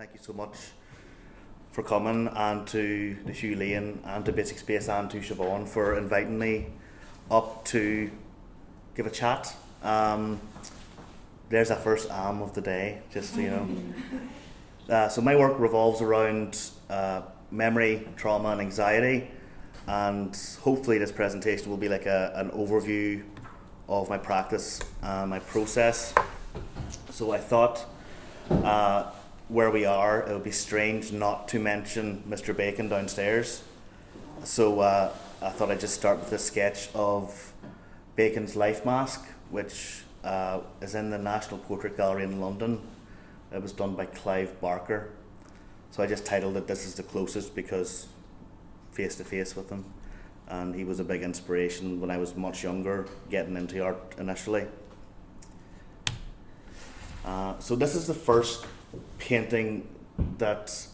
thank you so much for coming, and to the Hugh Lane and to Basic Space and to Siobhan for inviting me up to give a chat. There's that first of the day, just so you know. So my work revolves around memory, trauma and anxiety, and hopefully this presentation will be like an overview of my practice and my process. So I thought where we are, it would be strange not to mention Mr. Bacon downstairs. So I thought I'd just start with a sketch of Bacon's life mask, which is in the National Portrait Gallery in London. It was done by Clive Barker. So I just titled it "This is the Closest" because face to face with him, and he was a big inspiration when I was much younger, getting into art initially. So this is the first painting that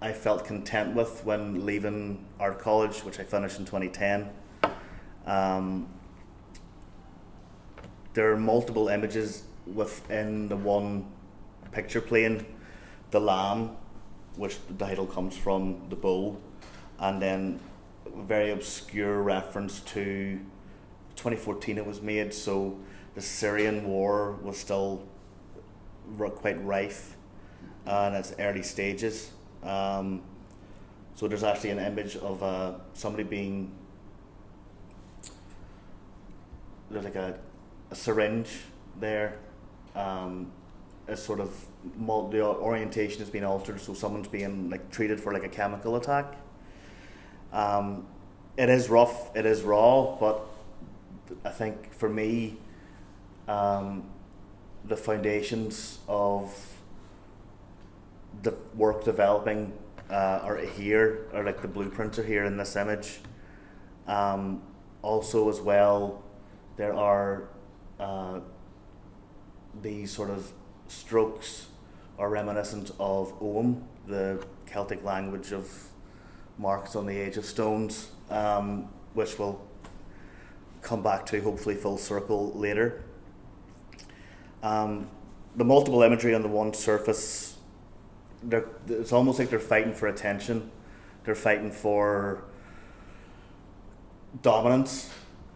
I felt content with when leaving art college, which I finished in 2010. There are multiple images within the one picture plane. The lamb, which the title comes from, the bull, and then a very obscure reference to 2014 it was made, so the Syrian war was still quite rife in its early stages. So there's actually an image of somebody being, there's like a syringe there. It's sort of the orientation has been altered, so someone's being like treated for like a chemical attack. It is rough, it is raw, but I think for me, the foundations of the work developing are here, or like the blueprints are here in this image. Also as well, there are these sort of strokes are reminiscent of Ogham, the Celtic language of marks on the age of stones, which we'll come back to hopefully full circle later. The multiple imagery on the one surface, it's almost like they're fighting for attention. They're fighting for dominance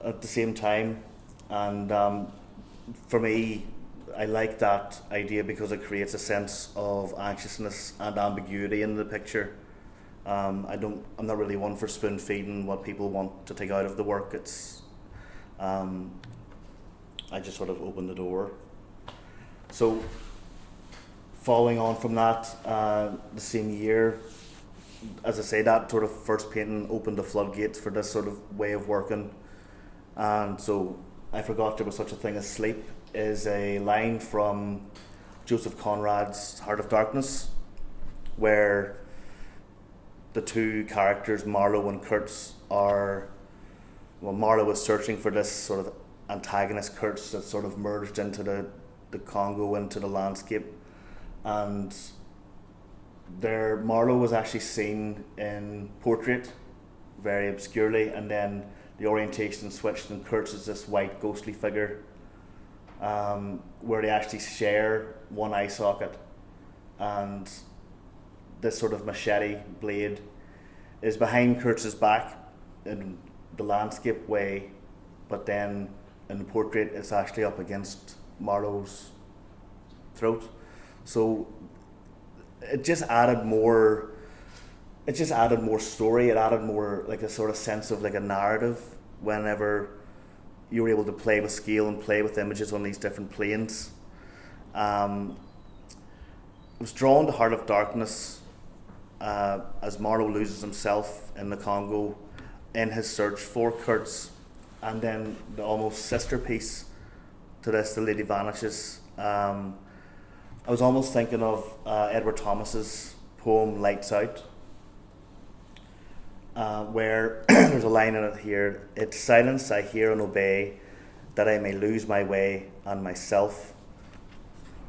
at the same time, and for me, I like that idea because it creates a sense of anxiousness and ambiguity in the picture. I'm not really one for spoon feeding what people want to take out of the work. It's I just sort of open the door. So following on from that, the same year, as I say, that sort of first painting opened the floodgates for this sort of way of working. And so I Forgot There Was Such a Thing as Sleep is a line from Joseph Conrad's Heart of Darkness, where the two characters, Marlowe and Kurtz, Marlowe is searching for this sort of antagonist, Kurtz, that's sort of merged into the Congo, into the landscape, and Marlowe was actually seen in portrait very obscurely, and then the orientation switched and Kurtz is this white ghostly figure, where they actually share one eye socket, and this sort of machete blade is behind Kurtz's back in the landscape way, but then in the portrait it's actually up against Marlowe's throat. So it just added more story, it added more like a sort of sense of like a narrative whenever you were able to play with scale and play with images on these different planes. I was drawn to Heart of Darkness as Marlowe loses himself in the Congo in his search for Kurtz, and then the almost sister piece to this, The Lady Vanishes. I was almost thinking of Edward Thomas's poem Lights Out, where there's a line in it here: "It's silence I hear and obey, that I may lose my way and myself."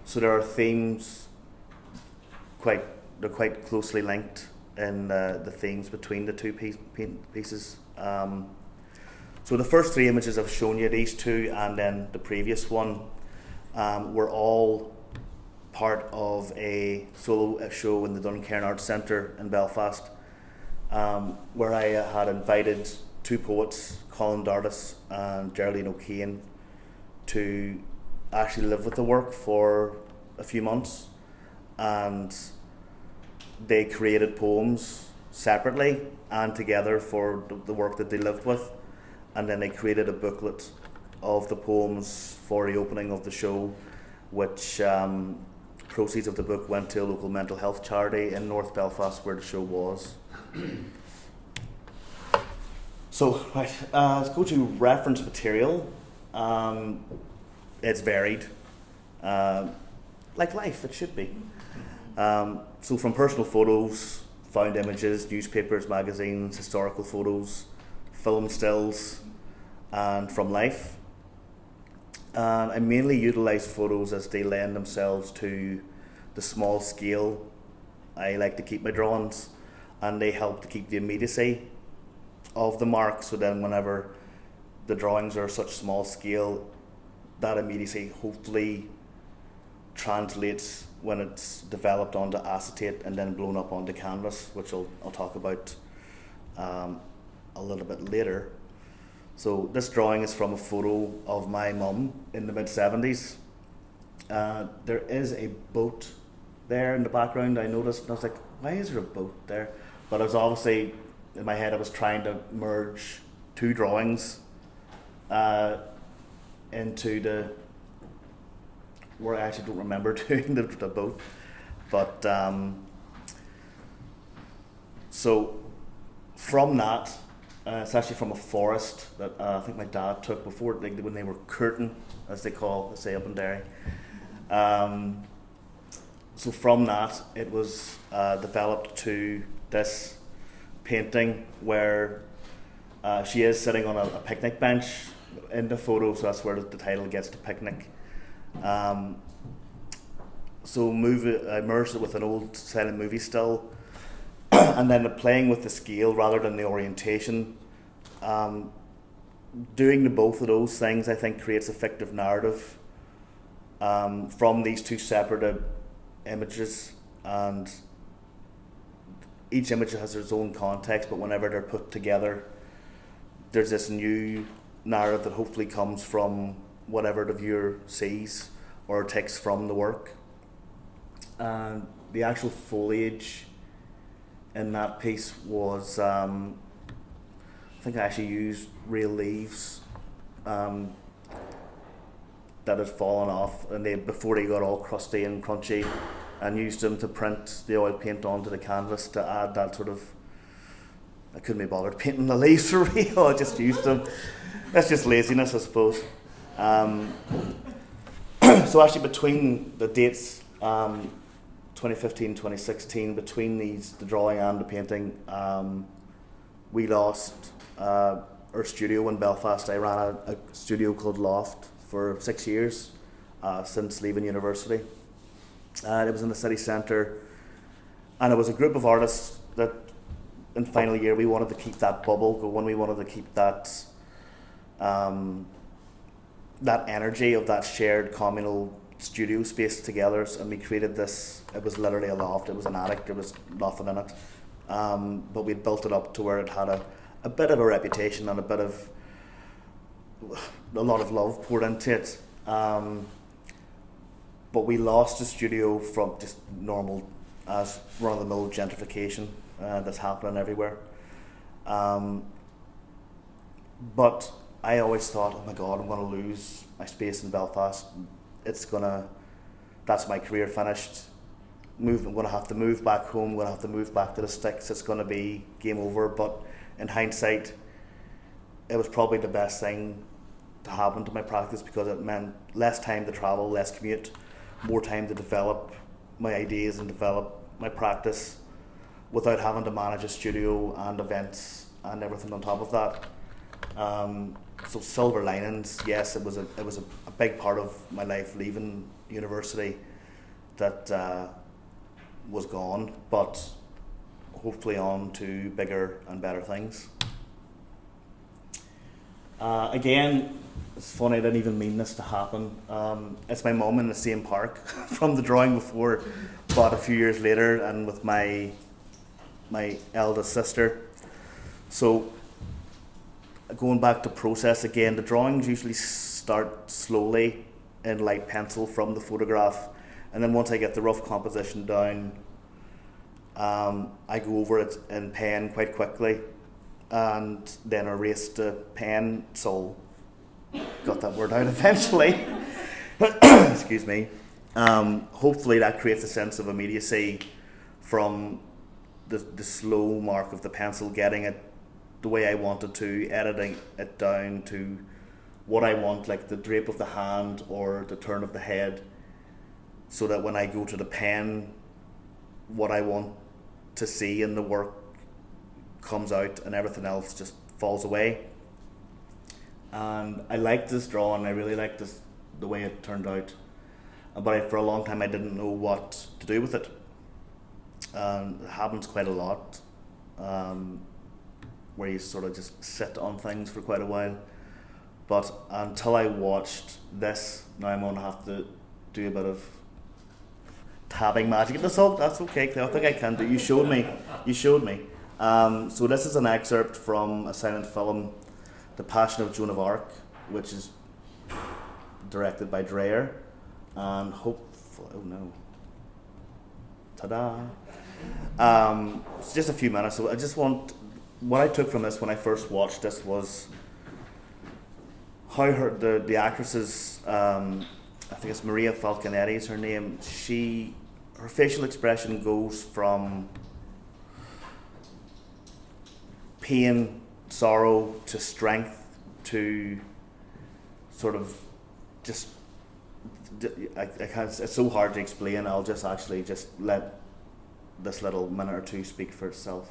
So there are themes quite closely linked in the themes between the two pieces. So the first three images I've shown you, these two and then the previous one, were all part of a solo show in the Duncairn Arts Centre in Belfast, where I had invited two poets, Colin Dardis and Geraldine O'Kane, to actually live with the work for a few months, and they created poems separately and together for the work that they lived with, and then they created a booklet of the poems for the opening of the show, which proceeds of the book went to a local mental health charity in North Belfast where the show was. So, right, let's go to reference material. It's varied, like life, it should be. So from personal photos, found images, newspapers, magazines, historical photos, film stills, and from life. I mainly utilise photos as they lend themselves to the small scale I like to keep my drawings, and they help to keep the immediacy of the mark, so then whenever the drawings are such small scale, that immediacy hopefully translates when it's developed onto acetate and then blown up onto canvas, which I'll talk about a little bit later. So this drawing is from a photo of my mum in the mid-70s. There is a boat there in the background, I noticed, and I was like, why is there a boat there? But I was obviously, in my head, I was trying to merge two drawings into the, where I actually don't remember doing the boat. But so from that, it's actually from a forest that I think my dad took before, like when they were curtain, as they say up in Derry. So from that, it was developed to this painting where she is sitting on a picnic bench in the photo, so that's where the title gets to picnic. So I merged it with an old silent movie still, and then playing with the scale rather than the orientation. Doing both of those things, I think, creates a fictive narrative from these two separate images, and each image has its own context, but whenever they're put together, there's this new narrative that hopefully comes from whatever the viewer sees or takes from the work. And the actual foliage in that piece was, I think I actually used real leaves that had fallen off, and before they got all crusty and crunchy, and used them to print the oil paint onto the canvas to add that sort of, I couldn't be bothered painting the leaves for real, I just used them. That's just laziness, I suppose. So actually between the dates, 2015, 2016, between the drawing and the painting, we lost our studio in Belfast. I ran a studio called Loft for 6 years since leaving university. It was in the city centre, and it was a group of artists that in final year we wanted to keep that bubble going. We wanted to keep that that energy of that shared communal studio space together, and we created this. It was literally a loft. It was an attic. There was nothing in it, but we built it up to where it had a bit of a reputation and a lot of love poured into it. But we lost the studio from just normal, as run-of-the-mill gentrification that's happening everywhere. But I always thought, oh my God, I'm going to lose my space in Belfast. That's my career finished. I'm going to have to move back home. I'm going to have to move back to the sticks. It's going to be game over. But in hindsight, it was probably the best thing to happen to my practice, because it meant less time to travel, less commute, more time to develop my ideas and develop my practice without having to manage a studio and events and everything on top of that. So silver linings, yes, it was a big part of my life leaving university that was gone, but hopefully on to bigger and better things. Again, it's funny, I didn't even mean this to happen. It's my mum in the same park from the drawing before, but a few years later, and with my eldest sister. So going back to process again, the drawings usually start slowly in light pencil from the photograph, and then once I get the rough composition down, I go over it in pen quite quickly, and then erase the pencil. Got that word out eventually. Excuse me. Hopefully that creates a sense of immediacy from the slow mark of the pencil, getting it the way I want it to, editing it down to what I want, like the drape of the hand or the turn of the head, so that when I go to the pen, what I want to see in the work comes out and everything else just falls away. And I liked this drawing, I really liked the way it turned out, but for a long time I didn't know what to do with it. It happens quite a lot, where you sort of just sit on things for quite a while. But until I watched this, now I'm going to have to do a bit of tabbing magic. That's okay, Claire, I think I can do. You showed me. So this is an excerpt from a silent film, The Passion of Joan of Arc, which is directed by Dreyer, and ta-da! It's just a few minutes. So what I took from this when I first watched this was how the actresses, I think it's Maria Falconetti is her name. Her facial expression goes from pain, sorrow, to strength, to sort of just, I can't, it's so hard to explain. I'll just actually just let this little minute or two speak for itself.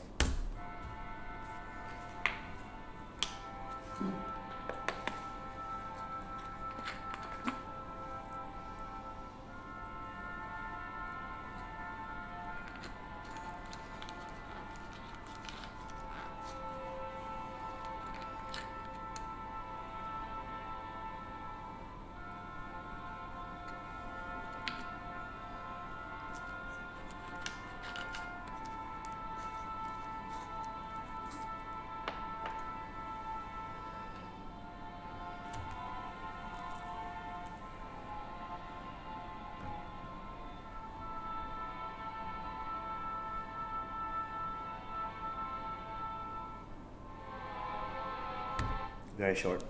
Very short.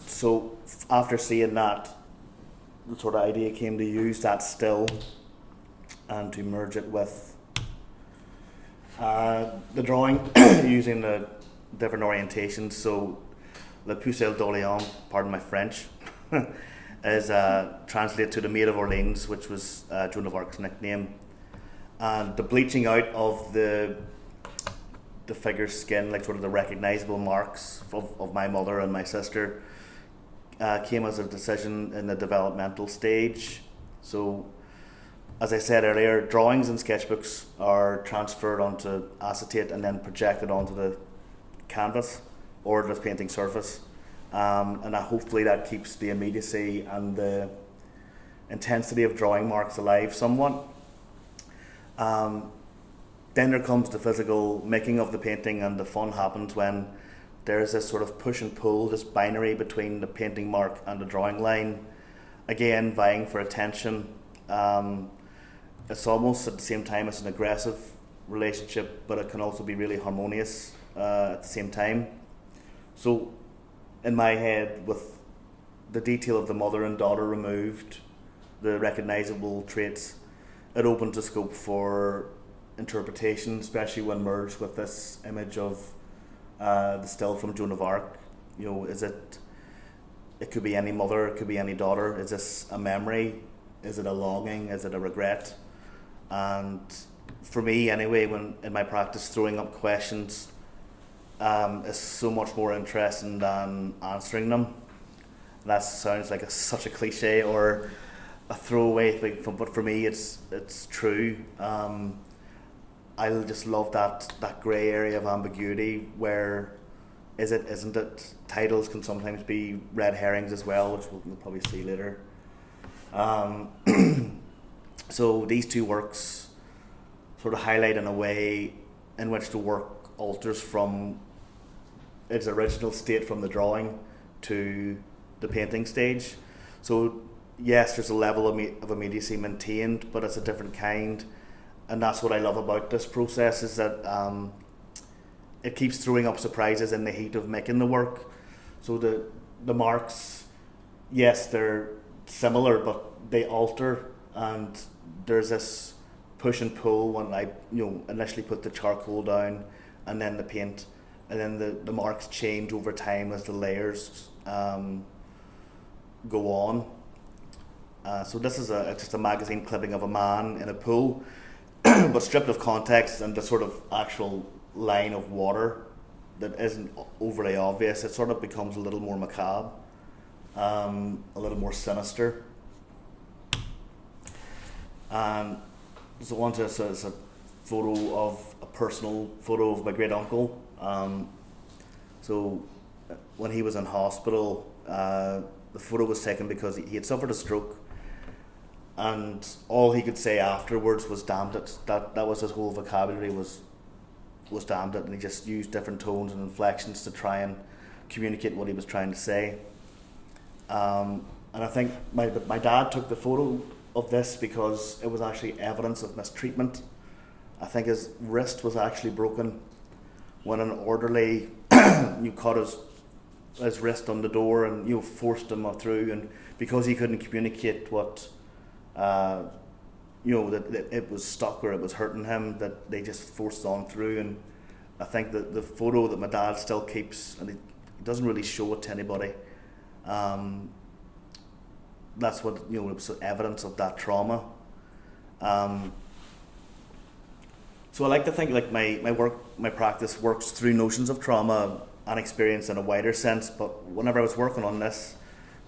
So after seeing that, the sort of idea came to use that still and to merge it with the drawing using the different orientations. So Le Pucelle d'Orléans, pardon my French, is translated to the Maid of Orleans, which was Joan of Arc's nickname. And the bleaching out of the figure's skin, like sort of the recognisable marks of my mother and my sister, came as a decision in the developmental stage. So, as I said earlier, drawings and sketchbooks are transferred onto acetate and then projected onto the canvas or the painting surface, and hopefully that keeps the immediacy and the intensity of drawing marks alive somewhat. Then there comes the physical making of the painting, and the fun happens when there's this sort of push and pull, this binary between the painting mark and the drawing line, again vying for attention. It's almost at the same time it's an aggressive relationship, but it can also be really harmonious at the same time. So in my head, with the detail of the mother and daughter removed, the recognisable traits, it opens the scope for interpretation, especially when merged with this image of the still from Joan of Arc. You know, it could be any mother, it could be any daughter. Is this a memory? Is it a longing? Is it a regret? And for me anyway, when in my practice, throwing up questions is so much more interesting than answering them. That sounds like such a cliche or a throwaway thing, but for me it's true. I just love that grey area of ambiguity where is it, isn't it? Titles can sometimes be red herrings as well, which we'll probably see later. So these two works sort of highlight in a way in which the work alters from its original state from the drawing to the painting stage. So yes, there's a level of immediacy maintained, but it's a different kind, and that's what I love about this process, is that it keeps throwing up surprises in the heat of making the work. So the marks, yes, they're similar, but they alter, and there's this push and pull when I initially put the charcoal down and then the paint, and then the marks change over time as the layers go on. So this is just a magazine clipping of a man in a pool, but stripped of context and the sort of actual line of water that isn't overly obvious. It sort of becomes a little more macabre, a little more sinister. So onto this is a personal photo of my great uncle. So when he was in hospital, the photo was taken because he had suffered a stroke, and all he could say afterwards was "damned it." That was his whole vocabulary, was "damned it," and he just used different tones and inflections to try and communicate what he was trying to say. And I think my dad took the photo of this because it was actually evidence of mistreatment. I think his wrist was actually broken when an orderly cut his wrist on the door and forced him through, and because he couldn't communicate what that it was stuck or it was hurting him, that they just forced on through. And I think that the photo that my dad still keeps, and he doesn't really show it to anybody, that's what it was evidence of that trauma. So I like to think like my practice works through notions of trauma and experience in a wider sense. But whenever I was working on this,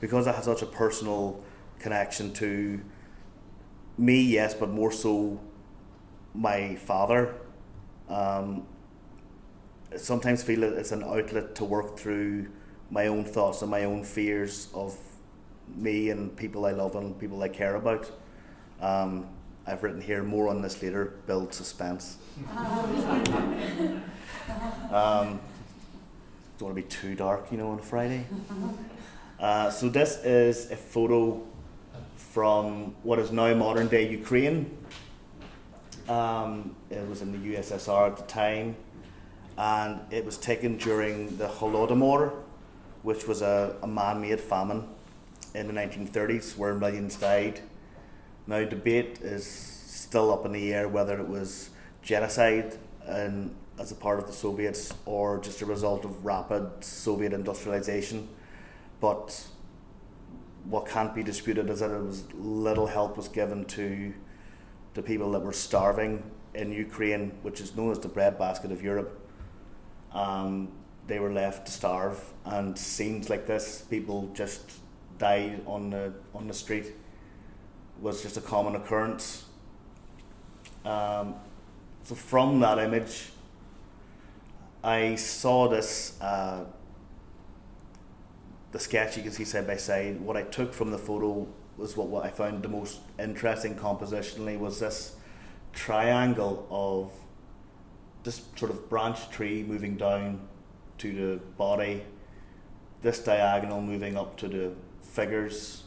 because I had such a personal connection to me, yes, but more so my father, I sometimes feel it's an outlet to work through my own thoughts and my own fears of me and people I love and people I care about. I've written here more on this later, build suspense. Don't want to be too dark, on a Friday. So this is a photo from what is now modern day Ukraine. It was in the USSR at the time, and it was taken during the Holodomor, which was a man-made famine in the 1930s where millions died. Now debate is still up in the air whether it was genocide and as a part of the Soviets or just a result of rapid Soviet industrialization. But what can't be disputed is that little help was given to the people that were starving in Ukraine, which is known as the breadbasket of Europe. They were left to starve, and scenes like this, people just died on the street, was just a common occurrence. So from that image, I saw this, the sketch you can see side by side. What I took from the photo was what I found the most interesting compositionally was this triangle of this sort of branch tree moving down to the body, this diagonal moving up to the figures,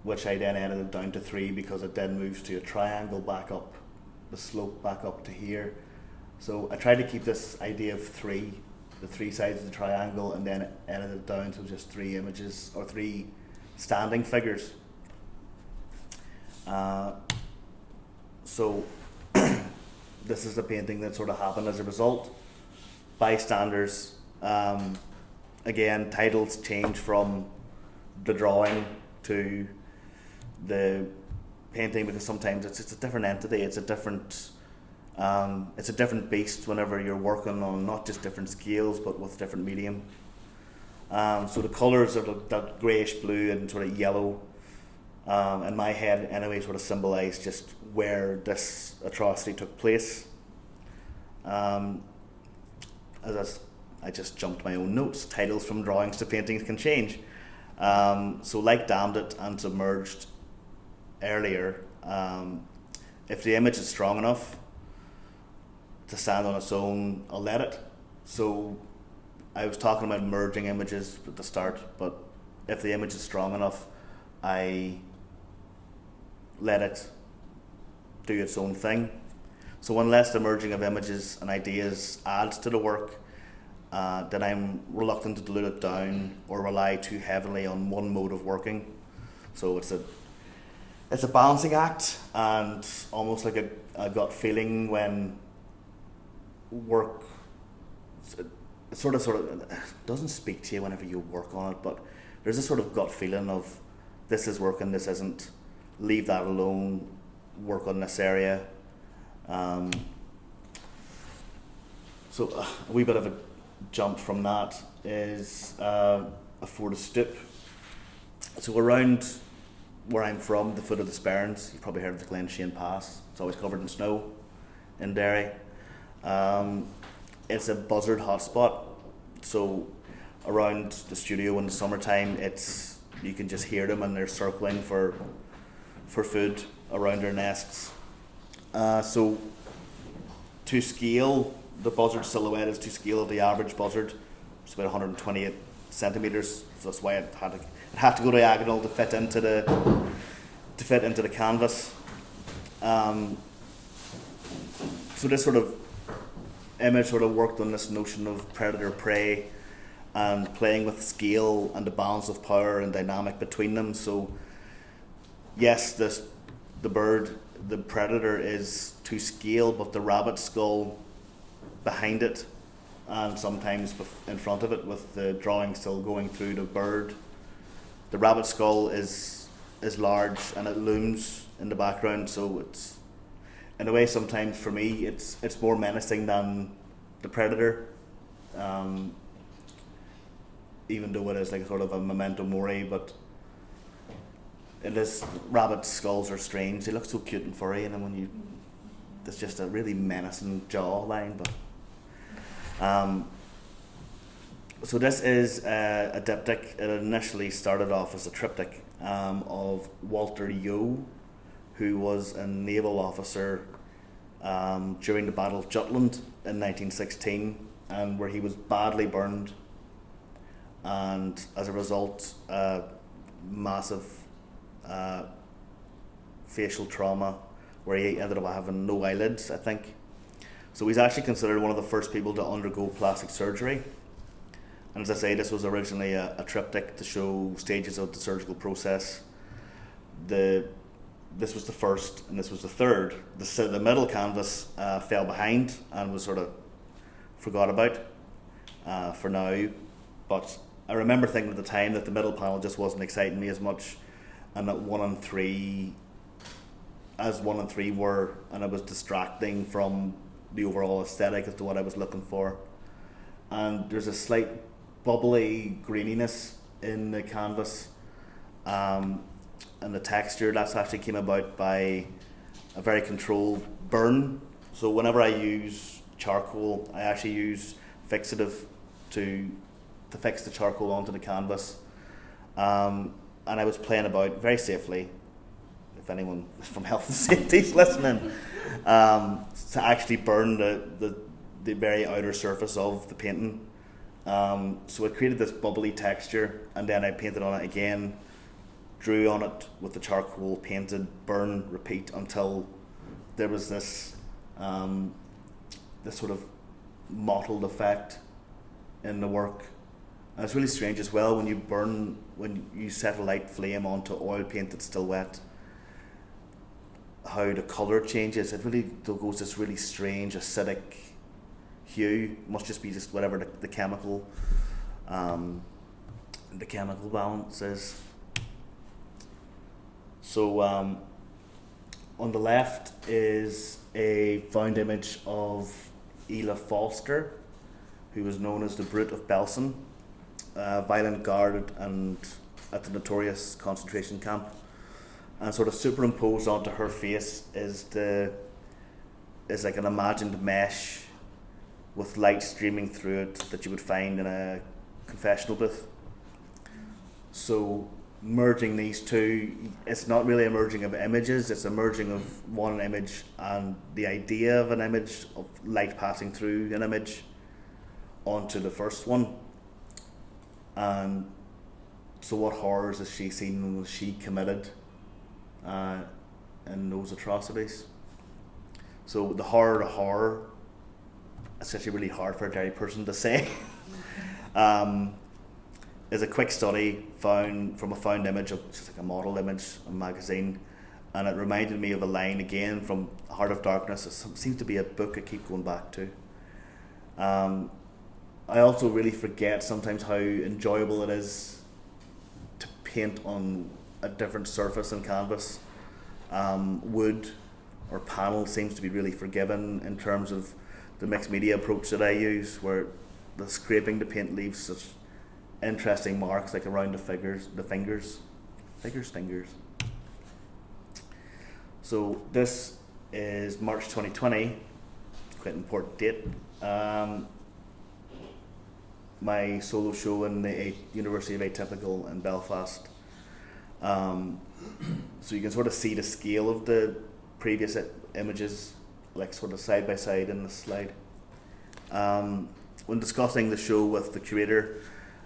which I then edited down to 3 because it then moves to a triangle back up, the slope back up to here. So I tried to keep this idea of 3, the 3 sides of the triangle, and then edit it down to just 3 images or 3 standing figures. So this is the painting that sort of happened as a result. Bystanders, again, titles change from the drawing to the painting because sometimes it's a different entity, it's a different beast whenever you're working on not just different scales but with different medium. So the colours are that greyish blue and sort of yellow, in my head anyway, sort of symbolise just where this atrocity took place. As I just jumped my own notes. Titles from drawings to paintings can change. So like Damned It and Submerged earlier, if the image is strong enough to stand on its own, I'll let it. So I was talking about merging images at the start, but if the image is strong enough, I let it do its own thing. So unless the merging of images and ideas adds to the work, then I'm reluctant to dilute it down or rely too heavily on one mode of working. So it's a balancing act, and almost like a gut feeling when work sort of doesn't speak to you whenever you work on it, but there's a sort of gut feeling of this is working, this isn't, leave that alone, work on this area. So a wee bit of a jump from that is a Fort of Stoop. So around where I'm from, the foot of the Sperrins, you've probably heard of the Glen Shane Pass. It's always covered in snow in Derry. It's a buzzard hotspot. So around the studio in the summertime, you can just hear them and they're circling for food around their nests. So to scale, the buzzard silhouette is to scale of the average buzzard. It's about 128 centimeters. So that's why it had to go diagonal to fit into the canvas. So this sort of image sort of worked on this notion of predator-prey and playing with scale and the balance of power and dynamic between them. So yes, the bird, the predator, is to scale, but the rabbit skull behind it and sometimes in front of it, with the drawing still going through the bird. The rabbit skull is large and it looms in the background, so it's, in a way, sometimes for me it's more menacing than the predator, even though it is like sort of a memento mori. But it is, rabbit skulls are strange. They look so cute and furry, and then there's just a really menacing jawline. But so this is a diptych. It initially started off as a triptych of Walter Yeo, who was a naval officer during the Battle of Jutland in 1916, and where he was badly burned, and as a result, massive facial trauma, where he ended up having no eyelids, I think. So he's actually considered one of the first people to undergo plastic surgery. And as I say, this was originally a triptych to show stages of the surgical process. This was the first, and this was the third. The middle canvas fell behind and was sort of forgot about for now. But I remember thinking at the time that the middle panel just wasn't exciting me as much, and that 1 and 3 were, and it was distracting from the overall aesthetic as to what I was looking for. And there's a slight bubbly greeniness in the canvas, and the texture that's actually came about by a very controlled burn. So whenever I use charcoal, I actually use fixative to fix the charcoal onto the canvas, and I was playing about very safely, if anyone from health and safety is listening, to actually burn the very outer surface of the painting. So it created this bubbly texture, and then I painted on it again, drew on it with the charcoal, painted, burn, repeat, until there was this sort of mottled effect in the work. And it's really strange as well when you set a light flame onto oil paint that's still wet, how the colour changes. It really goes this really strange acidic hue. Must just be whatever the chemical balance is. So on the left is a found image of Ela Foster, who was known as the Brute of Belsen, violent guard and at the notorious concentration camp. And sort of superimposed onto her face is like an imagined mesh with light streaming through it that you would find in a confessional booth. So merging these two, it's not really a merging of images, it's a merging of one image and the idea of an image, of light passing through an image onto the first one. And so what horrors has she seen and was she committed in those atrocities? So the horror to horror, it's actually really hard for a Derry person to say, is a quick study found from a found image of just like a model image, a magazine, and it reminded me of a line again from Heart of Darkness. It seems to be a book I keep going back to. I also really forget sometimes how enjoyable it is to paint on a different surface in canvas. Wood or panel seems to be really forgiven in terms of the mixed media approach that I use, where the scraping the paint leaves such interesting marks like around the fingers. So this is March 2020, quite an important date. My solo show in the University of Atypical in Belfast. So you can sort of see the scale of the previous images, like sort of side by side in the slide. When discussing the show with the curator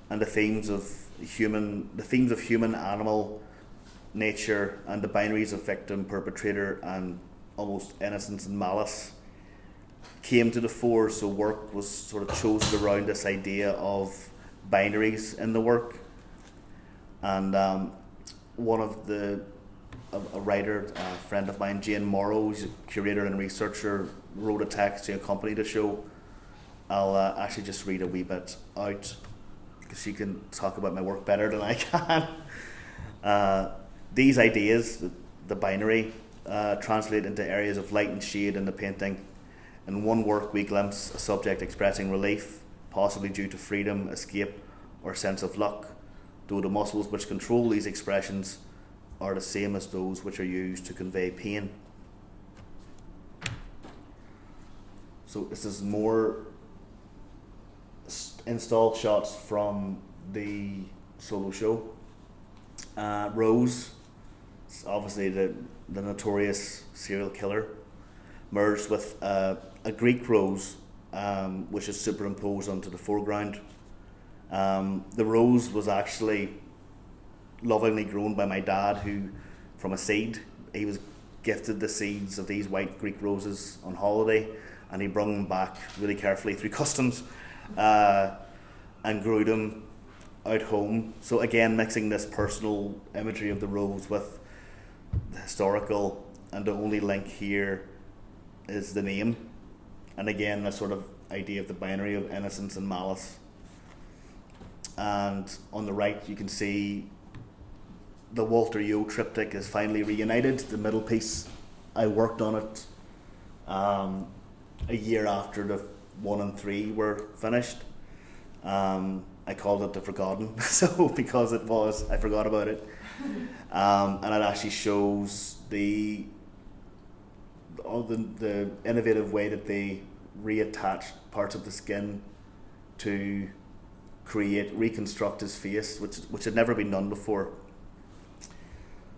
and the themes of human, animal, nature, and the binaries of victim, perpetrator, and almost innocence and malice came to the fore. So work was sort of chosen around this idea of binaries in the work. And one of a writer, a friend of mine, Jane Morrow, who's a curator and researcher, wrote a text to accompany the show. I'll actually just read a wee bit out, because she can talk about my work better than I can. These ideas, the binary, translate into areas of light and shade in the painting. In one work we glimpse a subject expressing relief, possibly due to freedom, escape, or sense of luck, though the muscles which control these expressions are the same as those which are used to convey pain. So this is more installed shots from the solo show. Rose, obviously the notorious serial killer, merged with a Greek rose, which is superimposed onto the foreground. The rose was actually lovingly grown by my dad, who, from a seed, he was gifted the seeds of these white Greek roses on holiday, and he brought them back really carefully through customs and grew them out home. So again, mixing this personal imagery of the rose with the historical, and the only link here is the name, and again the sort of idea of the binary of innocence and malice. And on the right you can see the Walter Yo triptych is finally reunited. The middle piece, I worked on it a year after the 1 and 3 were finished. I called it The Forgotten, so because it was, I forgot about it. And it actually shows the innovative way that they reattach parts of the skin to reconstruct his face, which had never been done before.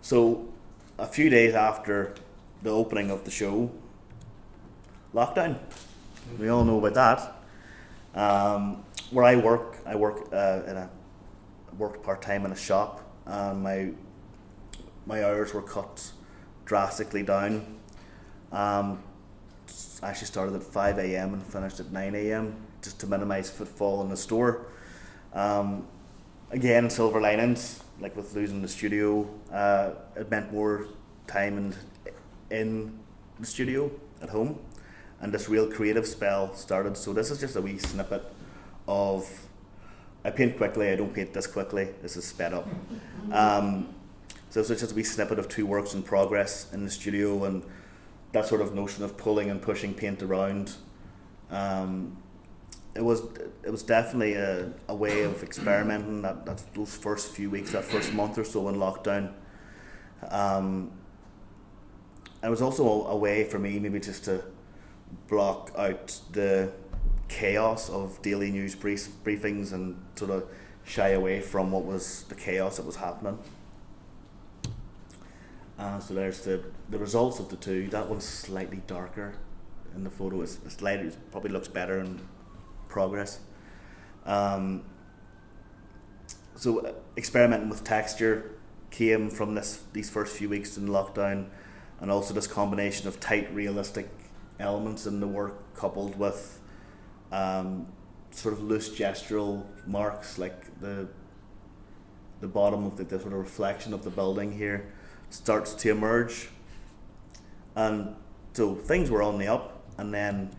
So a few days after the opening of the show, lockdown. We all know about that. Where I work worked part-time in a shop, and my hours were cut drastically down. I actually started at 5 a.m. and finished at 9 a.m. just to minimise footfall in the store. Again, silver linings, like with losing the studio, it meant more time in the studio at home, and this real creative spell started. So this is just a wee snippet of, I paint quickly, I don't paint this quickly, this is sped up. So it's just a wee snippet of 2 works in progress in the studio, and that sort of notion of pulling and pushing paint around. It was definitely a way of experimenting those first few weeks, that first month or so in lockdown. It was also a way for me maybe just to block out the chaos of daily news briefings and sort of shy away from what was the chaos that was happening. So there's the results of the two. That one's slightly darker in the photo. It's lighter. It probably looks better in progress. So experimenting with texture came from these first few weeks in lockdown, and also this combination of tight, realistic elements in the work coupled with sort of loose gestural marks, like the bottom of the sort of reflection of the building here starts to emerge. And so things were on the up, and then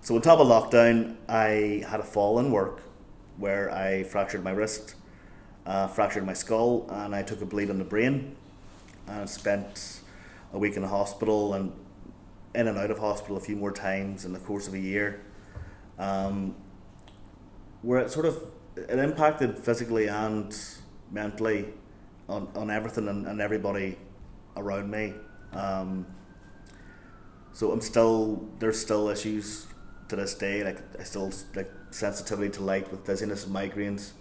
so on top of lockdown, I had a fall in work where I fractured my wrist, fractured my skull, and I took a bleed on the brain, and spent a week in the hospital and in and out of hospital a few more times in the course of a year, where it impacted physically and mentally on everything and everybody around me. So there's still issues to this day. Like I still like sensitivity to light with dizziness and migraines.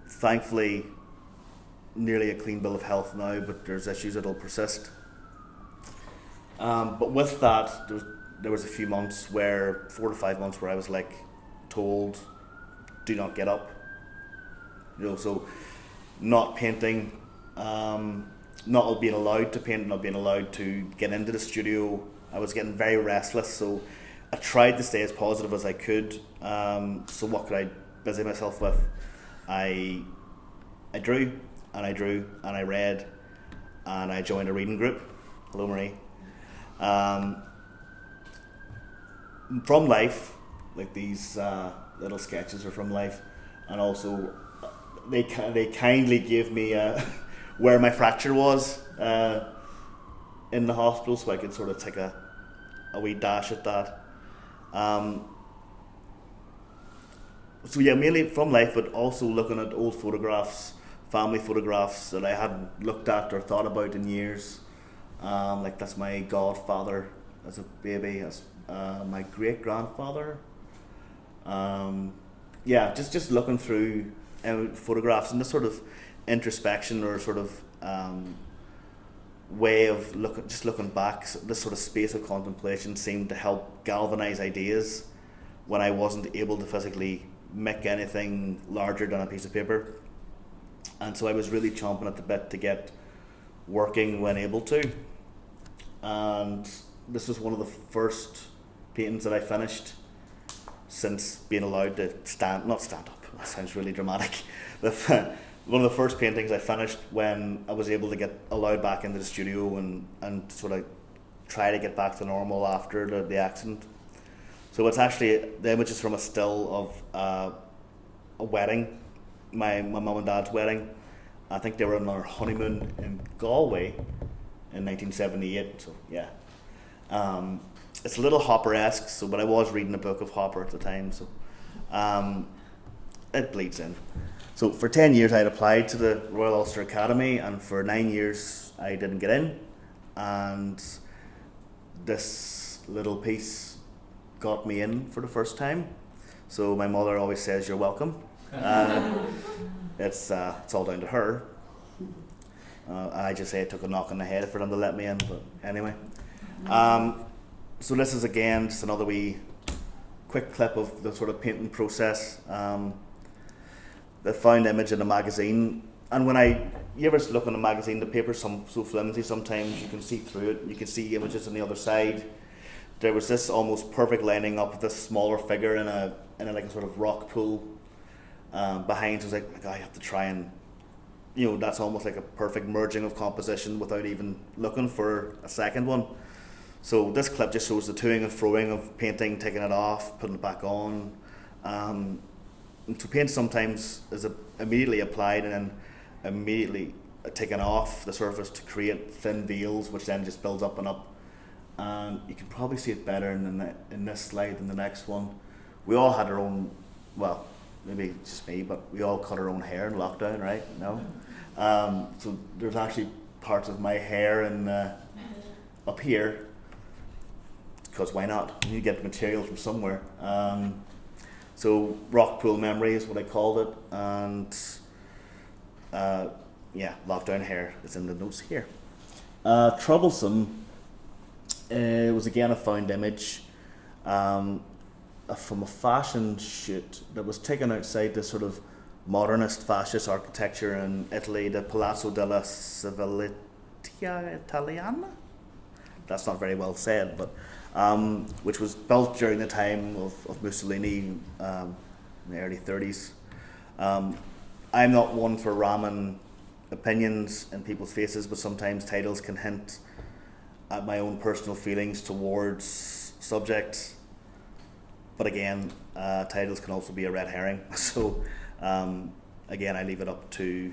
Thankfully, nearly a clean bill of health now, but there's issues that'll persist. But with that, there was a few months 4 to 5 months where I was like told, do not get up. So not painting, not being allowed to paint, not being allowed to get into the studio. I was getting very restless, so I tried to stay as positive as I could. So what could I busy myself with? I drew, and I drew, and I read, and I joined a reading group. Hello, Marie. From life, like these little sketches are from life, and also they kindly gave me where my fracture was in the hospital, so I could sort of take a wee dash at that. So yeah, mainly from life, but also looking at old photographs, family photographs that I hadn't looked at or thought about in years. Like that's my godfather as a baby, as my great grandfather. Yeah, just looking through photographs and this sort of introspection or sort of way of looking back. This sort of space of contemplation seemed to help galvanize ideas when I wasn't able to physically make anything larger than a piece of paper. And so I was really chomping at the bit to get working when able to. And this was one of the first paintings that I finished since being allowed to not stand up. That sounds really dramatic. One of the first paintings I finished when I was able to get allowed back into the studio and sort of try to get back to normal after the accident. So it's actually, the image is from a still of a wedding, my mum and dad's wedding. I think they were on their honeymoon in Galway in 1978, so yeah. It's a little Hopper-esque, but I was reading a book of Hopper at the time, so it bleeds in. So for 10 years I had applied to the Royal Ulster Academy, and for 9 years I didn't get in, and this little piece got me in for the first time. So my mother always says, "You're welcome." It's all down to her. I just say it took a knock on the head for them to let me in, but anyway. So this is again just another wee quick clip of the sort of painting process. The found image in a magazine, and you ever look in a magazine, the paper's so flimsy sometimes you can see through it, you can see images on the other side. There was this almost perfect lining up of this smaller figure in a like a sort of rock pool behind. So I was like, I have to try and, that's almost like a perfect merging of composition without even looking for a second one. So this clip just shows the toing and froing of painting, taking it off, putting it back on. So paint sometimes is immediately applied and then immediately taken off the surface to create thin veils, which then just builds up and up. And you can probably see it better in this slide than the next one. We all had our own, well, maybe it's just me, but we all cut our own hair in lockdown, right? No? So there's actually parts of my hair up here because why not? You get the material from somewhere. So rock pool memory is what I called it, and lockdown hair is in the notes here. Troublesome was again a found image from a fashion shoot that was taken outside this sort of modernist fascist architecture in Italy, the Palazzo della Civiltà Italiana. That's not very well said, but which was built during the time of Mussolini in the early 30s. I'm not one for ramming opinions in people's faces, but sometimes titles can hint at my own personal feelings towards subjects. But again, titles can also be a red herring. So again, I leave it up to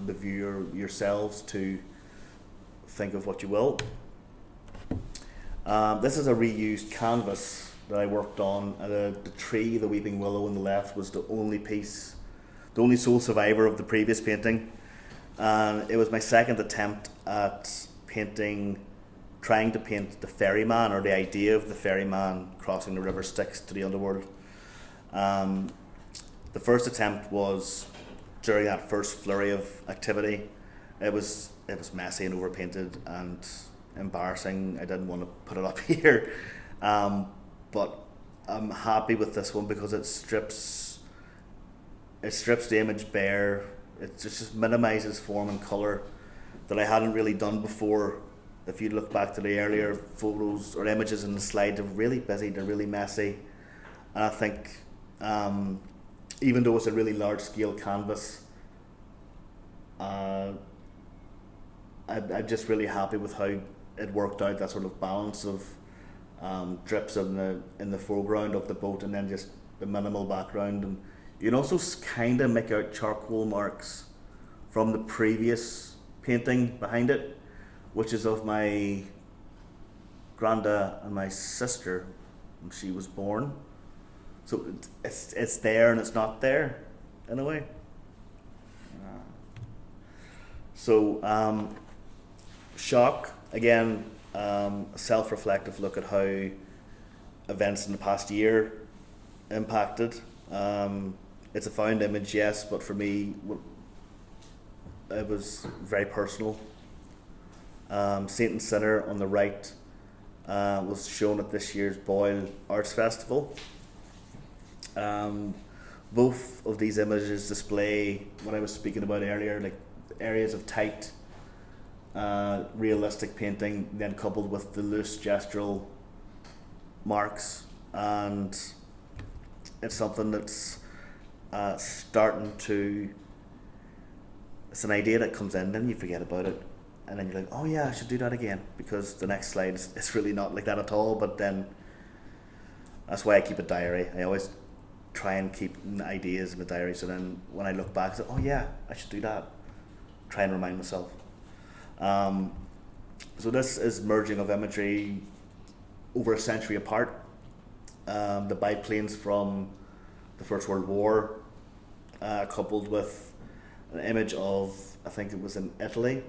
the viewer yourselves to think of what you will. This is a reused canvas that I worked on. The tree, the weeping willow on the left, was the only piece, the only sole survivor of the previous painting. And it was my second attempt at trying to paint the ferryman, or the idea of the ferryman crossing the River Styx to the underworld. The first attempt was during that first flurry of activity. It was messy and overpainted and embarrassing. I didn't want to put it up here, but I'm happy with this one because it strips the image bare. It just minimizes form and color that I hadn't really done before. If you look back to the earlier photos or images in the slide, they're really busy, they're really messy, and I think even though it's a really large scale canvas, I'm just really happy with how it worked out, that sort of balance of drips in the foreground of the boat and then just the minimal background. And you can also kind of make out charcoal marks from the previous painting behind it, which is of my granda and my sister when she was born. So it's there and it's not there in a way. So shock, again, a self-reflective look at how events in the past year impacted. It's a found image, yes, but for me it was very personal. Saint and Sinner on the right was shown at this year's Boyle Arts Festival. Both of these images display what I was speaking about earlier, like areas of tight, realistic painting, then coupled with the loose gestural marks, and it's something that's starting to. It's an idea that comes in, then you forget about it, and then you're like, oh yeah, I should do that again, because the next slide is really not like that at all. But then that's why I keep a diary. I always try and keep ideas in the diary, so then when I look back, I say, oh yeah, I should do that. Try and remind myself. So this is merging of imagery over a century apart. The biplanes from the First World War, coupled with an image of, I think it was in Italy,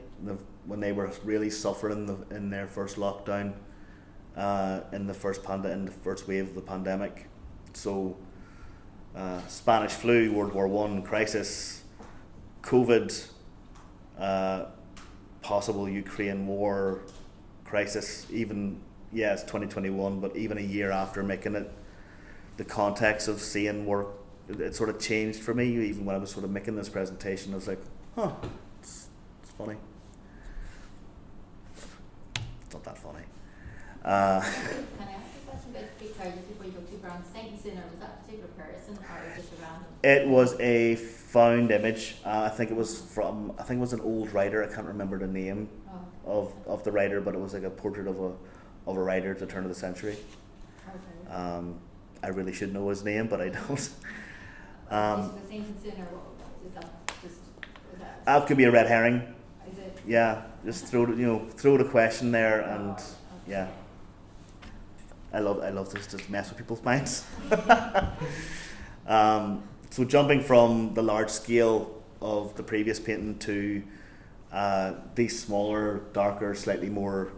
when they were really suffering in their first lockdown, in the first wave of the pandemic. So Spanish flu, World War I crisis, COVID, possible Ukraine war crisis, even, yeah, it's 2021, but even a year after making it, the context of seeing work, it sort of changed for me. Even when I was sort of making this presentation, I was like, huh, it's funny. It's not that funny. Can I ask a question about the picture just before you go too far on Saint and Sinner? Was that a particular person or was it just a random? It was a found image. I think it was an old writer. I can't remember the name of the writer, but it was like a portrait of a writer at the turn of the century. Okay. I really should know his name, but I don't. Is the Saint and Sinner, is that just? That could be a red herring. Is it? Yeah, just throw the question there, and okay. yeah. I love this to mess with people's minds. So jumping from the large scale of the previous painting to these smaller, darker, slightly more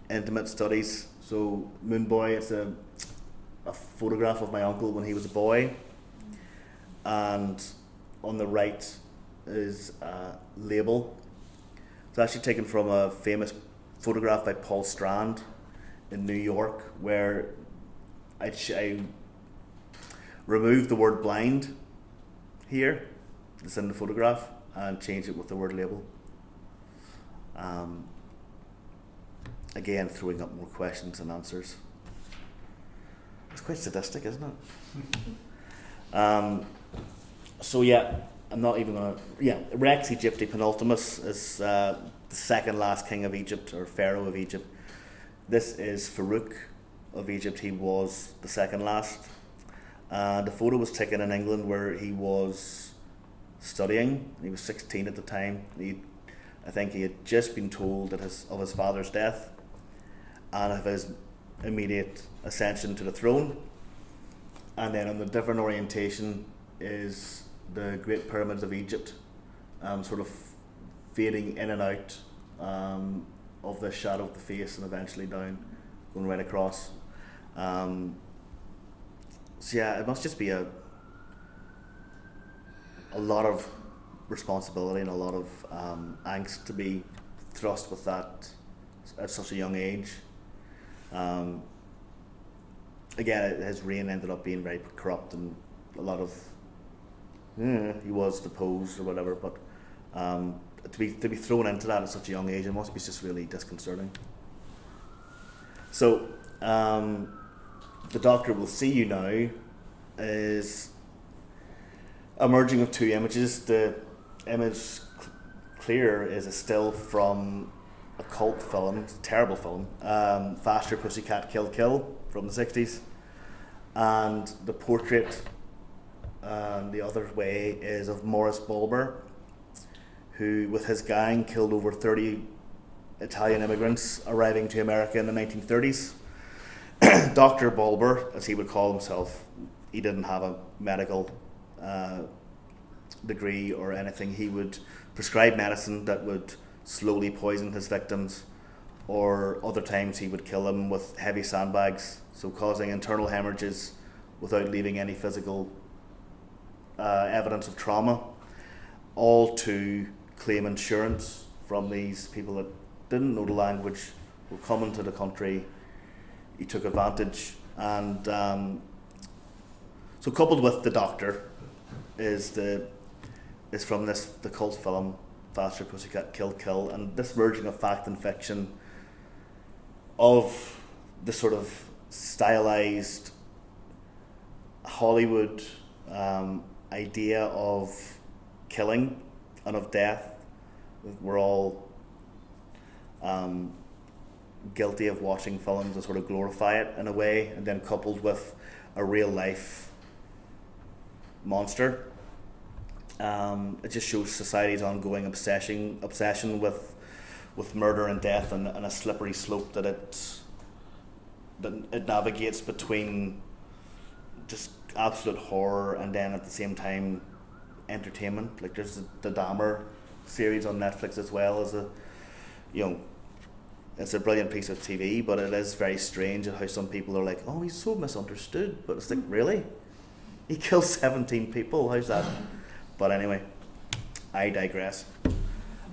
intimate studies. So Moon Boy, it's a photograph of my uncle when he was a boy, and on the right is a label. It's actually taken from a famous photograph by Paul Strand in New York, where I removed the word blind here, that's in the photograph, and changed it with the word label. Again, throwing up more questions than answers. It's quite sadistic, isn't it? So yeah, I'm not even gonna. Yeah, Rex Egypti Penultimus is the second last king of Egypt, or pharaoh of Egypt. This is Farouk of Egypt. He was the second last. The photo was taken in England, where he was studying. He was 16 at the time. I think he had just been told of his father's death and of his immediate ascension to the throne. And then on the different orientation is the Great Pyramids of Egypt, sort of fading in and out of the shadow of the face, and eventually down, going right across. So yeah, it must just be a lot of responsibility and a lot of angst to be thrust with that at such a young age. Again, his reign ended up being very corrupt, and a lot of he was deposed or whatever. But to be thrown into that at such a young age, it must be just really disconcerting. So the Doctor Will See You Now is a merging of two images. The image clear is a still from a cult film, it's a terrible film, Faster Pussycat Kill Kill from the 60s, and the portrait the other way is of Morris Bulber, who with his gang killed over 30 Italian immigrants arriving to America in the 1930s. Dr. Bulber, as he would call himself, he didn't have a medical degree or anything. He would prescribe medicine that would slowly poison his victims, or other times he would kill them with heavy sandbags, so causing internal hemorrhages without leaving any physical evidence of trauma, all to claim insurance from these people that didn't know the language, were coming to the country. He took advantage, and so coupled with The Doctor is from the cult film Faster Pussycat Kill Kill, and this merging of fact and fiction, of the sort of stylized Hollywood idea of killing and of death. We're all guilty of watching films and sort of glorify it in a way, and then coupled with a real life monster. It just shows society's ongoing obsession with murder and death, and a slippery slope that it navigates between just absolute horror and then at the same time entertainment. Like there's the Dahmer series on Netflix as well as it's a brilliant piece of TV, but it is very strange at how some people are like, oh, he's so misunderstood, but it's like, really? He killed 17 people, how's that? But anyway, I digress.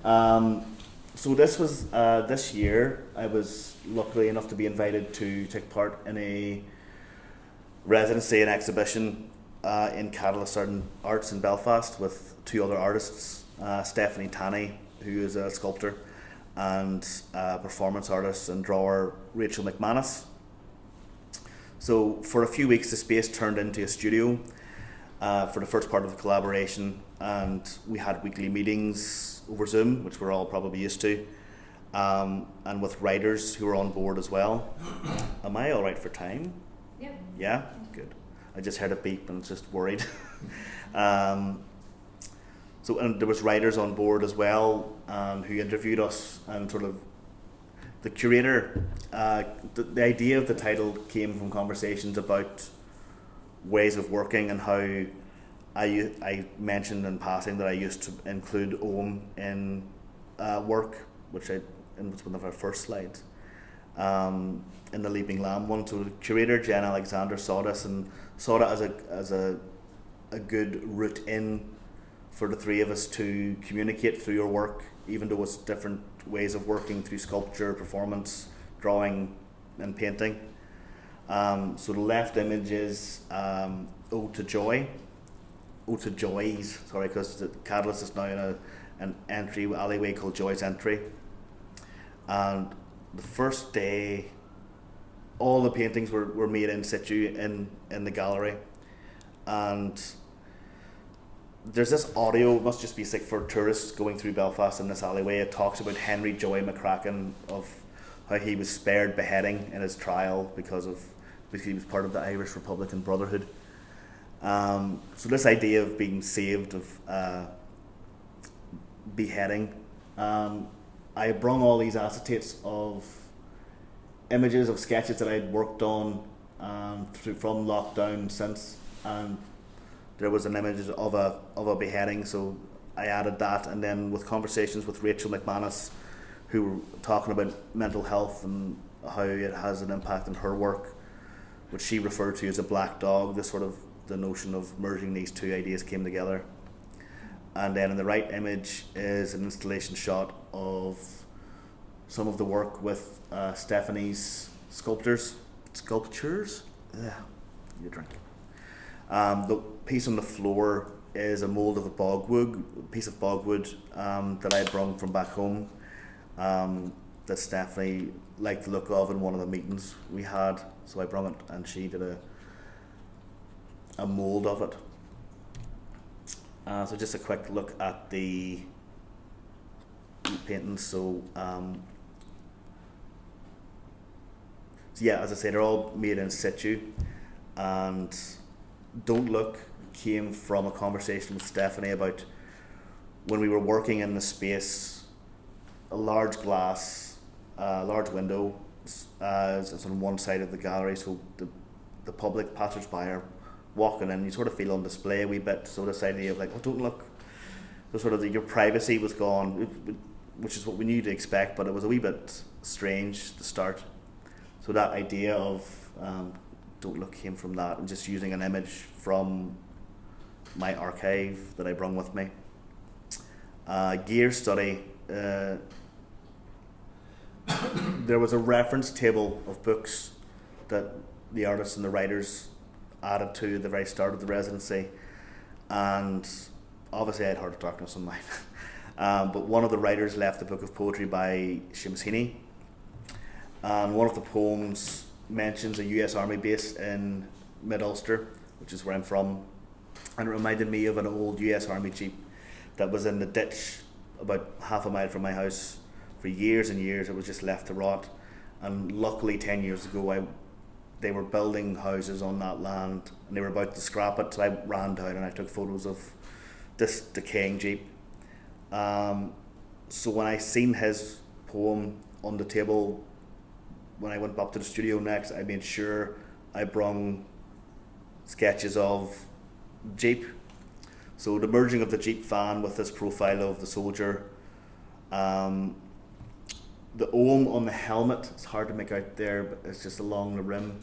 So this was this year I was lucky enough to be invited to take part in a residency and exhibition in Catalyst Arts in Belfast with two other artists, Stephanie Tanney, who is a sculptor, and performance artist and drawer Rachel McManus. So for a few weeks the space turned into a studio for the first part of the collaboration, and we had weekly meetings over Zoom, which we're all probably used to, and with writers who were on board as well. Am I all right for time? Yeah. Yeah? Good. I just heard a beep and was just worried. So, and there was writers on board as well, who interviewed us, and sort of the curator. The idea of the title came from conversations about ways of working, and how I mentioned in passing that I used to include OM in work, which was one of our first slides. in the Leaping Lamb one. So the curator, Jen Alexander, saw this and saw it as a good route in for the three of us to communicate through our work, even though it's different ways of working through sculpture, performance, drawing and painting. So the left image is Ode to Joy. Ode to Joys, sorry, because the Catalyst is now in an alleyway called Joy's Entry. And the first day, all the paintings were made in situ in the gallery. And there's this audio, it must just be sick for tourists going through Belfast in this alleyway. It talks about Henry Joy McCracken, of how he was spared beheading in his trial because he was part of the Irish Republican Brotherhood. So this idea of being saved of beheading, I brought all these acetates of images of sketches that I'd worked on from lockdown since, and there was an image of a beheading, so I added that, and then with conversations with Rachel McManus, who were talking about mental health and how it has an impact on her work, which she referred to as a black dog. The notion of merging these two ideas came together. And then in the right image is an installation shot of some of the work with Stephanie's sculptures. Yeah, you drink. The piece on the floor is a mould of a piece of bogwood that I had brought from back home, that Stephanie liked the look of in one of the meetings we had. So I brought it and she did a mould of it. So just a quick look at the paintings. So yeah, as I say, they're all made in situ, and Don't Look came from a conversation with Stephanie about when we were working in the space, a large window is on one side of the gallery, so the public passers-by are walking in, you sort of feel on display a wee bit. So this idea of like, oh, don't look, so sort of your privacy was gone, which is what we knew to expect, but it was a wee bit strange to start. So that idea of Don't Look came from that, and just using an image from my archive that I brought with me. Gear study, there was a reference table of books that the artists and the writers added to the very start of the residency, and obviously I had Heart of Darkness on mine. But one of the writers left a book of poetry by Seamus Heaney, and one of the poems mentions a US Army base in Mid-Ulster, which is where I'm from, and it reminded me of an old US Army Jeep that was in the ditch about half a mile from my house. For years and years it was just left to rot, and luckily 10 years ago they were building houses on that land and they were about to scrap it, so I ran down and I took photos of this decaying Jeep. So when I seen his poem on the table, when I went up to the studio next, I made sure I brung sketches of Jeep. So the merging of the Jeep fan with this profile of the soldier. The ohm on the helmet, it's hard to make out there, but it's just along the rim.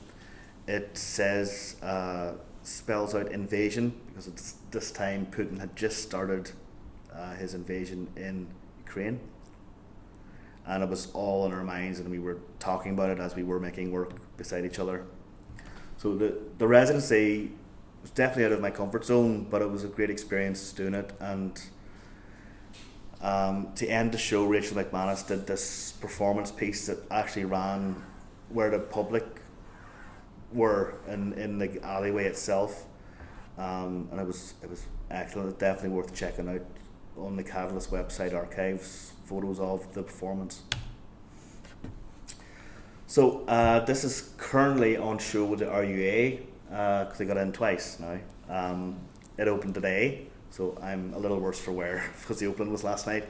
It says, spells out invasion, because it's this time Putin had just started his invasion in Ukraine. And it was all in our minds, and we were talking about it as we were making work beside each other. So the residency was definitely out of my comfort zone, but it was a great experience doing it. And to end the show, Rachel McManus did this performance piece that actually ran where the public were in the alleyway itself, and it was excellent. It's definitely worth checking out. On the Catalyst website archives photos of the performance. So this is currently on show with the RUA, because they got in twice now. It opened today, so I'm a little worse for wear because the opening was last night.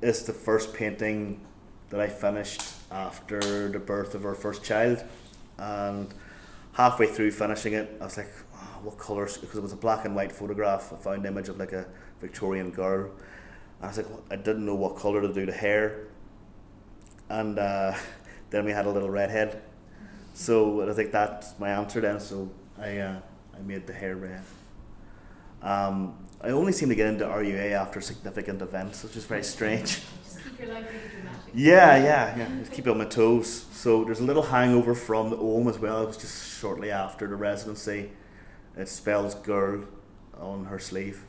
It's the first painting that I finished after the birth of our first child, and halfway through finishing it I was like, oh, what colours, because it was a black and white photograph. I found an image of like a Victorian girl, and I was like, I didn't know what colour to do the hair, and then we had a little redhead. So I think that's my answer then. So I made the hair red. I only seem to get into RUA after significant events, which is very strange. Just keep your life really dramatic. Yeah. Just keep on my toes. So there's a little hangover from the OM as well. It was just shortly after the residency. It spells girl on her sleeve.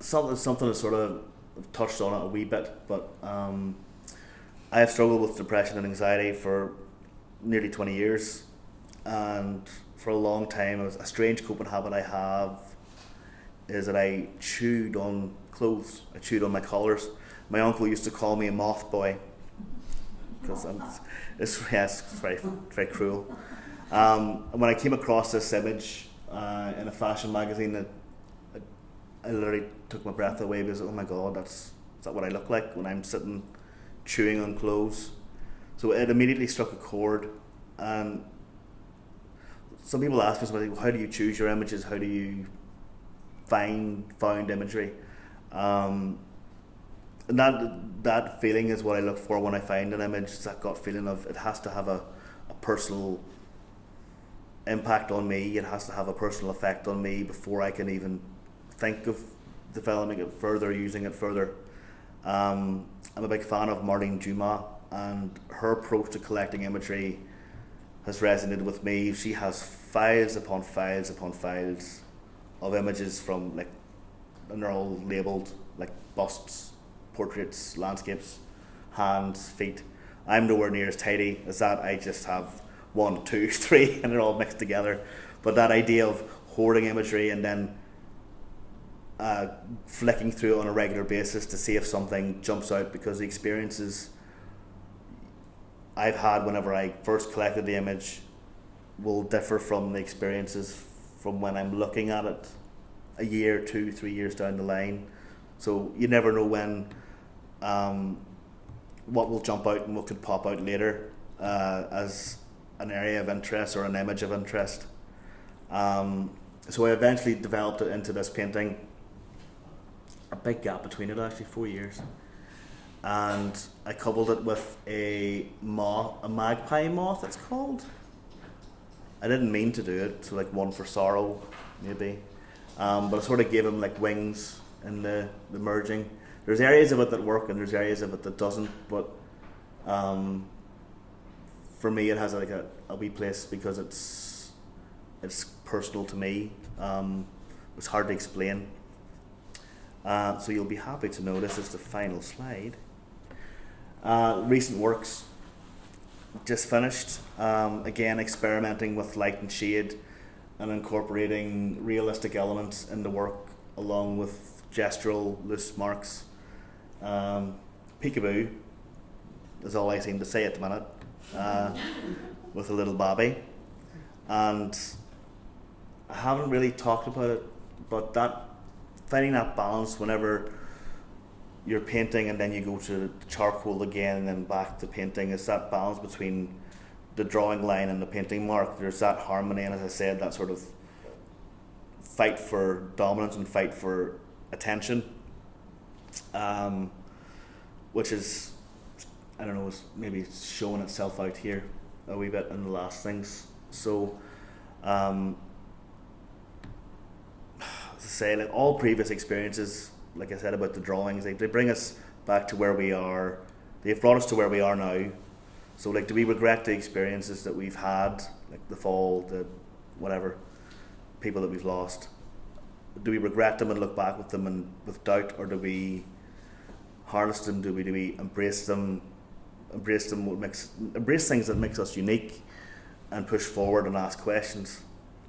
Something that sort of touched on it a wee bit, but I have struggled with depression and anxiety for nearly 20 years, and for a long time, a strange coping habit I have is that I chewed on clothes. I chewed on my collars. My uncle used to call me a moth boy because it's very, very cruel. And when I came across this image in a fashion magazine, I literally took my breath away because, oh my God, is that what I look like when I'm sitting chewing on clothes? So it immediately struck a chord. And some people ask me something, how do you choose your images? How do you find imagery? And that feeling is what I look for when I find an image. It's that gut feeling of it has to have a personal impact on me. It has to have a personal effect on me before I can even think of developing it further, using it further. I'm a big fan of Marlene Dumas, and her approach to collecting imagery has resonated with me. She has files upon files upon files of images from, like, and they're all labelled like busts, portraits, landscapes, hands, feet. I'm nowhere near as tidy as that. I just have 1, 2, 3, and they're all mixed together. But that idea of hoarding imagery and then flicking through it on a regular basis to see if something jumps out, because the experiences I've had whenever I first collected the image will differ from the experiences from when I'm looking at it a year, 2, 3 years down the line. So you never know when what will jump out and what could pop out later as an area of interest or an image of interest. So I eventually developed it into this painting. A big gap between it, actually, 4 years. And I coupled it with a magpie moth, it's called. I didn't mean to do it, so like one for sorrow, maybe. But I sort of gave him like wings in the merging. There's areas of it that work and there's areas of it that doesn't, but for me it has like a wee place because it's personal to me. It's hard to explain. So you'll be happy to know this is the final slide. Recent works, just finished. Again, experimenting with light and shade and incorporating realistic elements in the work along with gestural loose marks. Peekaboo is all I seem to say at the minute, with a little Bobby. And I haven't really talked about it, but finding that balance whenever you're painting and then you go to charcoal again and then back to painting, is that balance between the drawing line and the painting mark. There's that harmony, and as I said, that sort of fight for dominance and fight for attention, which is, I don't know, is maybe showing itself out here a wee bit in the last things. So as I say, like all previous experiences, like I said about the drawings, they bring us back to where we are. They've brought us to where we are now. So like, do we regret the experiences that we've had, like the fall, the whatever, people that we've lost? Do we regret them and look back with them and with doubt, or do we harness them? Do we embrace them? Embrace things that makes us unique, and push forward and ask questions.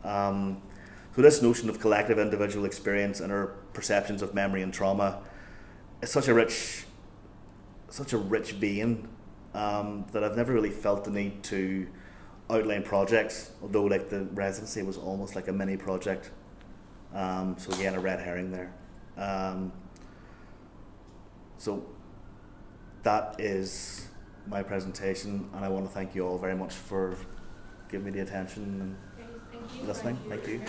So this notion of collective individual experience and our perceptions of memory and trauma is such a rich vein that I've never really felt the need to outline projects, although like the residency was almost like a mini project. So again, a red herring there. So that is my presentation, and I want to thank you all very much for giving me the attention and listening. Thank you.